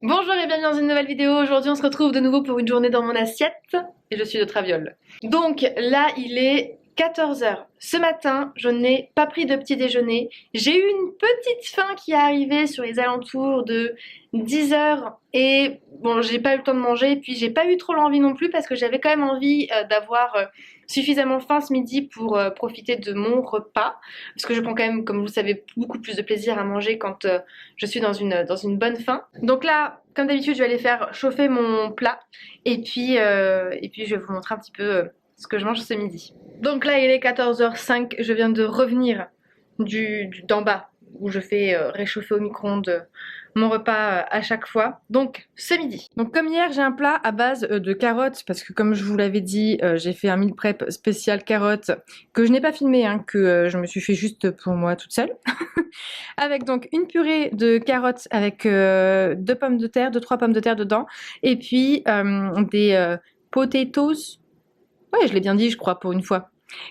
Bonjour et bienvenue dans une nouvelle vidéo. Aujourd'hui on se retrouve de nouveau pour une journée dans mon assiette et je suis de Traviole. Donc là il est 14 h. Ce matin je n'ai pas pris de petit déjeuner. J'ai eu une petite faim qui est arrivée sur les alentours de 10 h et bon j'ai pas eu le temps de manger et puis j'ai pas eu trop l'envie non plus parce que j'avais quand même envie d'avoir suffisamment faim ce midi pour profiter de mon repas parce que je prends quand même, comme vous le savez, beaucoup plus de plaisir à manger quand je suis dans une bonne faim. Donc là, comme d'habitude, je vais aller faire chauffer mon plat et puis je vais vous montrer un petit peu ce que je mange ce midi. Donc là, il est 14 h 05, je viens de revenir d'en bas où je fais réchauffer au micro-ondes mon repas à chaque fois. Donc ce midi. Donc comme hier, j'ai un plat à base de carottes parce que comme je vous l'avais dit, j'ai fait un meal prep spécial carottes que je n'ai pas filmé, hein, que je me suis fait juste pour moi toute seule. Avec donc une purée de carottes avec 2 3 pommes de terre dedans et puis des potatoes. Ouais, je l'ai bien dit, je crois, pour une fois.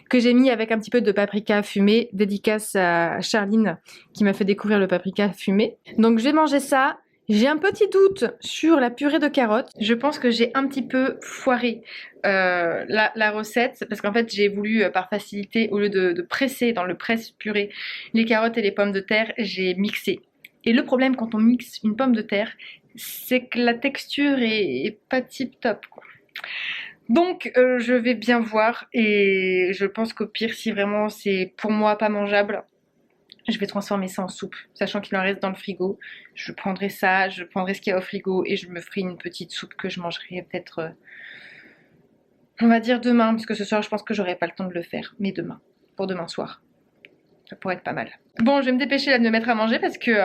Que j'ai mis avec un petit peu de paprika fumé, dédicace à Charline qui m'a fait découvrir le paprika fumé. Donc j'ai mangé ça. J'ai un petit doute sur la purée de carottes. Je pense que j'ai un petit peu foiré la recette parce qu'en fait j'ai voulu par facilité, au lieu de presser dans le presse-purée les carottes et les pommes de terre, j'ai mixé. Et le problème quand on mixe une pomme de terre, c'est que la texture est pas tip top, quoi. Donc je vais bien voir et je pense qu'au pire, si vraiment c'est pour moi pas mangeable, je vais transformer ça en soupe, sachant qu'il en reste dans le frigo. Je prendrai ça, je prendrai ce qu'il y a au frigo et je me ferai une petite soupe que je mangerai peut-être, on va dire demain, parce que ce soir je pense que j'aurai pas le temps de le faire, mais demain, pour demain soir. Ça pourrait être pas mal. Bon, je vais me dépêcher là de me mettre à manger parce que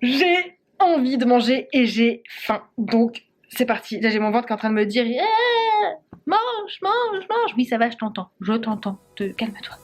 j'ai envie de manger et j'ai faim. Donc c'est parti. Là j'ai mon ventre qui est en train de me dire mange, mange, mange. Oui ça va, je t'entends. Je t'entends. Calme-toi.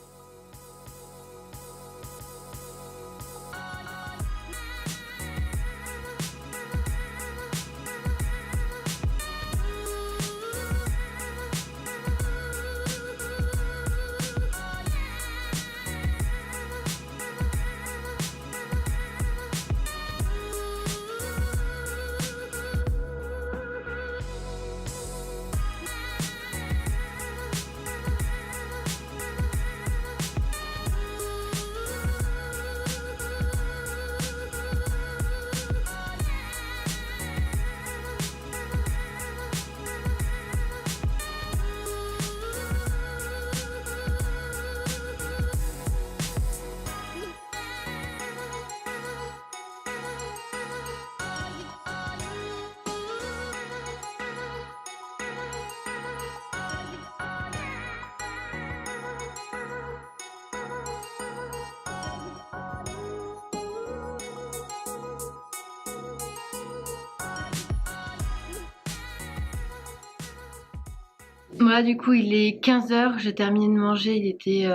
Voilà, du coup il est 15 h, j'ai terminé de manger, il était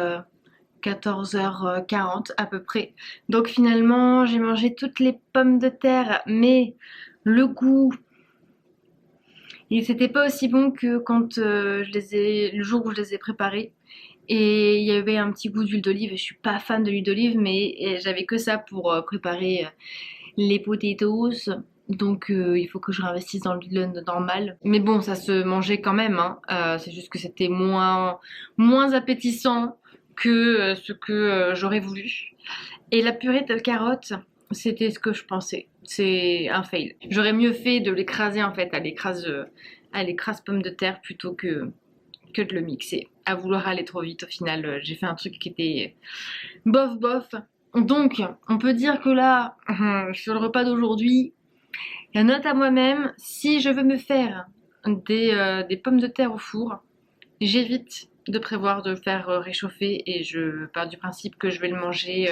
14 h 40 à peu près. Donc finalement j'ai mangé toutes les pommes de terre, mais le goût, c'était pas aussi bon que quand le jour où je les ai préparées. Et il y avait un petit goût d'huile d'olive, et je suis pas fan de l'huile d'olive, mais j'avais que ça pour préparer les potatoes. Donc il faut que je réinvestisse dans l'huile normale. Mais bon, ça se mangeait quand même, hein. C'est juste que c'était moins appétissant que ce que j'aurais voulu. Et la purée de carottes, c'était ce que je pensais. C'est un fail. J'aurais mieux fait de l'écraser en fait, à l'écrase pomme de terre plutôt que de le mixer. À vouloir aller trop vite, au final, j'ai fait un truc qui était bof bof. Donc, on peut dire que là, sur le repas d'aujourd'hui, et note à moi-même, si je veux me faire des pommes de terre au four, j'évite de prévoir de le faire réchauffer et je pars du principe que je vais le manger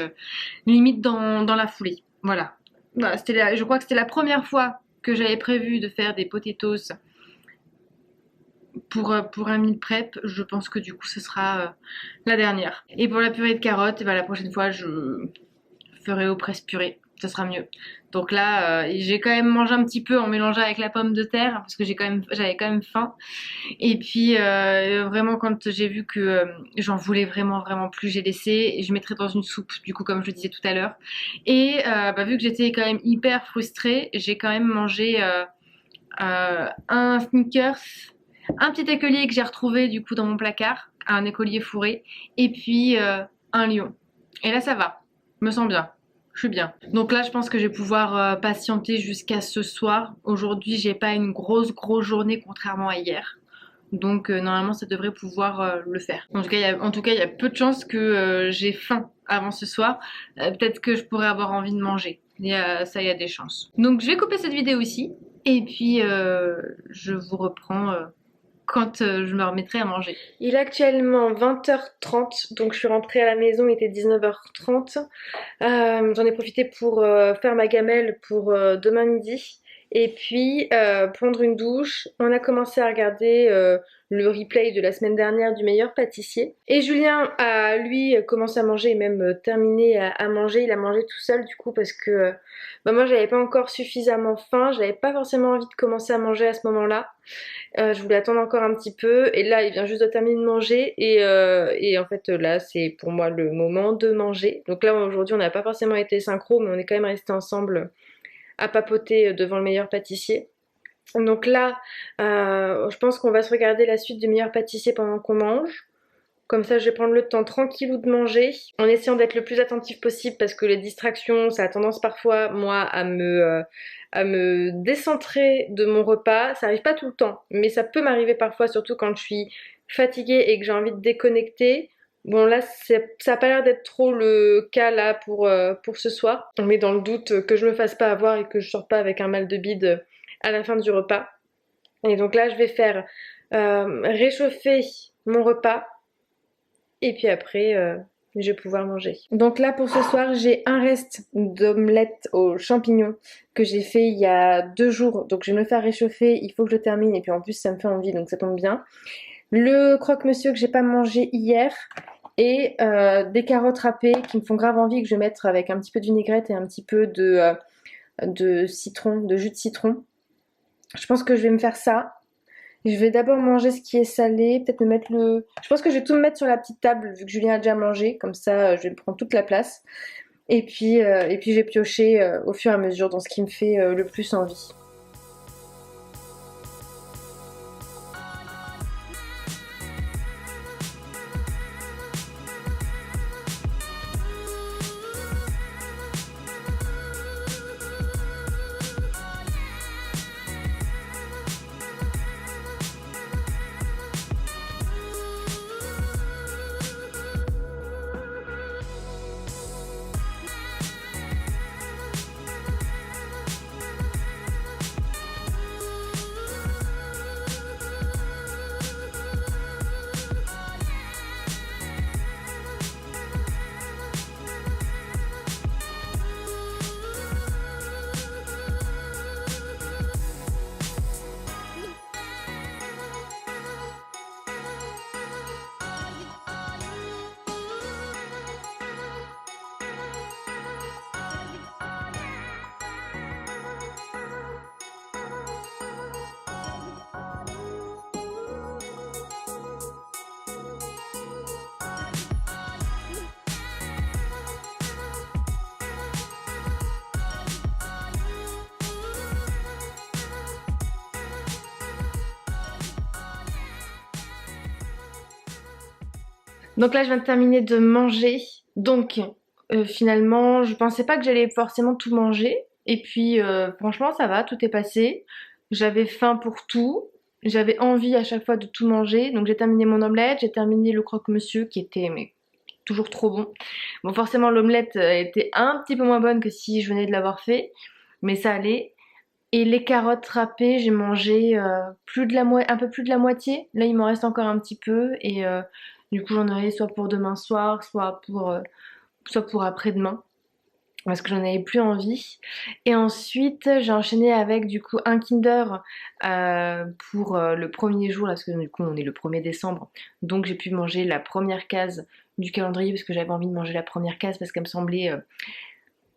limite dans la foulée. Voilà. Voilà, je crois que c'était la première fois que j'avais prévu de faire des potatoes pour un meal prep. Je pense que du coup ce sera la dernière. Et pour la purée de carottes, la prochaine fois je ferai au presse-purée. ce sera mieux. Donc là, j'ai quand même mangé un petit peu en mélangeant avec la pomme de terre parce que j'avais quand même faim. Et puis vraiment quand j'ai vu que j'en voulais vraiment plus, j'ai laissé et je mettrai dans une soupe du coup comme je le disais tout à l'heure. Et vu que j'étais quand même hyper frustrée, j'ai quand même mangé un Snickers, un petit écolier que j'ai retrouvé du coup dans mon placard, un écolier fourré, et puis un lion. Et là ça va, je me sens bien. Je suis bien. Donc là, je pense que je vais pouvoir patienter jusqu'à ce soir. Aujourd'hui, j'ai pas une grosse journée contrairement à hier. Donc normalement, ça devrait pouvoir le faire. En tout cas, il y a peu de chances que j'ai faim avant ce soir. Peut-être que je pourrais avoir envie de manger. Ça, il y a des chances. Donc je vais couper cette vidéo ici. Et puis je vous reprends quand je me remettrai à manger. Il est actuellement 20h30, donc je suis rentrée à la maison, il était 19h30. J'en ai profité pour faire ma gamelle pour demain midi. Et puis prendre une douche. On a commencé à regarder le replay de la semaine dernière du meilleur pâtissier. Et Julien a lui commencé à manger et même terminé à manger. Il a mangé tout seul du coup parce que moi j'avais pas encore suffisamment faim. J'avais pas forcément envie de commencer à manger à ce moment-là. Je voulais attendre encore un petit peu. Et là il vient juste de terminer de manger. Et en fait là c'est pour moi le moment de manger. Donc là aujourd'hui on n'a pas forcément été synchro mais on est quand même restés ensemble à papoter devant le meilleur pâtissier. Donc là, je pense qu'on va se regarder la suite du meilleur pâtissier pendant qu'on mange. Comme ça, je vais prendre le temps tranquillou de manger, en essayant d'être le plus attentif possible parce que les distractions, ça a tendance parfois, moi, à me décentrer de mon repas. Ça arrive pas tout le temps, mais ça peut m'arriver parfois, surtout quand je suis fatiguée et que j'ai envie de déconnecter. Bon là ça a pas l'air d'être trop le cas là pour ce soir. Mais dans le doute que je me fasse pas avoir et que je sors pas avec un mal de bide à la fin du repas. Et donc là je vais faire réchauffer mon repas. Et puis après je vais pouvoir manger. Donc là pour ce soir j'ai un reste d'omelette aux champignons que j'ai fait il y a 2 jours. Donc je vais me le faire réchauffer, il faut que je le termine et puis en plus ça me fait envie donc ça tombe bien. Le croque-monsieur que j'ai pas mangé hier et des carottes râpées qui me font grave envie que je vais mettre avec un petit peu de vinaigrette et un petit peu de citron, de jus de citron. Je pense que je vais me faire ça. Je vais d'abord manger ce qui est salé, peut-être me mettre le... Je pense que je vais tout me mettre sur la petite table vu que Julien a déjà mangé, comme ça je vais me prendre toute la place. Et puis je vais piocher au fur et à mesure dans ce qui me fait le plus envie. Donc là je viens de terminer de manger. Donc finalement je pensais pas que j'allais forcément tout manger. Et puis franchement ça va, tout est passé. J'avais faim pour tout. J'avais envie à chaque fois de tout manger. Donc j'ai terminé mon omelette, j'ai terminé le croque-monsieur qui était mais, toujours trop bon. Bon forcément l'omelette était un petit peu moins bonne que si je venais de l'avoir fait. Mais ça allait. Et les carottes râpées, j'ai mangé un peu plus de la moitié. Là, il m'en reste encore un petit peu. Et du coup, j'en aurai soit pour demain soir, soit pour après-demain. Parce que j'en avais plus envie. Et ensuite, j'ai enchaîné avec du coup un Kinder pour le premier jour. Là, parce que du coup, on est le 1er décembre. Donc, j'ai pu manger la première case du calendrier. Parce que j'avais envie de manger la première case. Parce qu'elle me semblait...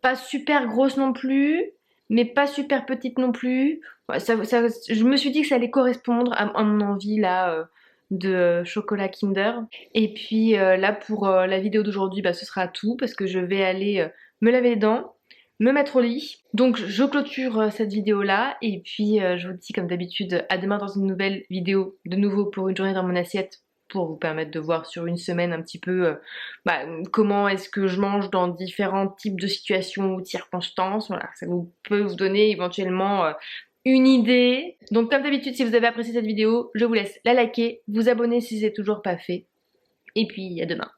pas super grosse non plus, mais pas super petite non plus. Ouais, je me suis dit que ça allait correspondre à mon envie là de chocolat Kinder. Et puis là pour la vidéo d'aujourd'hui, bah, ce sera tout parce que je vais aller me laver les dents, me mettre au lit. Donc je clôture cette vidéo là et puis je vous dis comme d'habitude à demain dans une nouvelle vidéo de nouveau pour une journée dans mon assiette pour vous permettre de voir sur une semaine un petit peu bah, comment est-ce que je mange dans différents types de situations ou de circonstances. Voilà, ça peut vous donner éventuellement une idée. Donc comme d'habitude, si vous avez apprécié cette vidéo, je vous laisse la liker, vous abonner si c'est toujours pas fait. Et puis à demain.